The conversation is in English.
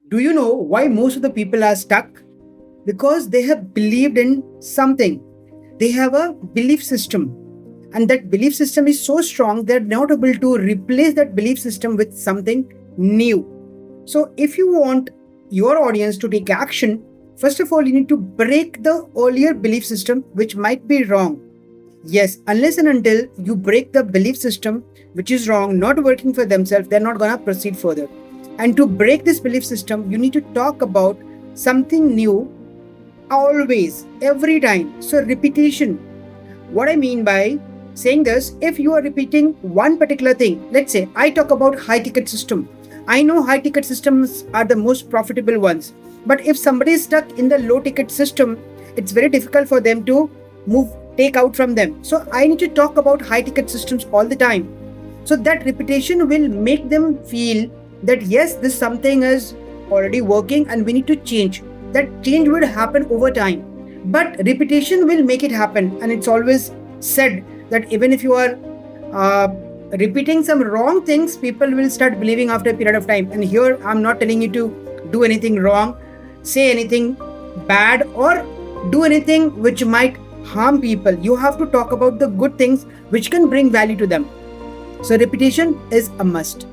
Do you know why most of the people are stuck? Because they have believed in something. They have a belief system. And that belief system is so strong, they're not able to replace that belief system with something new. So, if you want your audience to take action, first of all, you need to break the earlier belief system, which might be wrong. Yes, unless and until you break the belief system which is wrong, not working for themselves, they're not gonna proceed further. And to break this belief system, you need to talk about something new always, every time. So, repetition. What I mean by saying this, if you are repeating one particular thing, let's say I talk about high ticket system. I know high ticket systems are the most profitable ones. But if somebody is stuck in the low ticket system, it's very difficult for them to move, take out from them. So I need to talk about high ticket systems all the time. So that repetition will make them feel that yes, this something is already working and we need to change. That change will happen over time. But repetition will make it happen. And it's always said that even if you are repeating some wrong things, people will start believing after a period of time. And here I'm not telling you to do anything wrong, say anything bad, or do anything which might harm people. You have to talk about the good things which can bring value to them. So repetition is a must.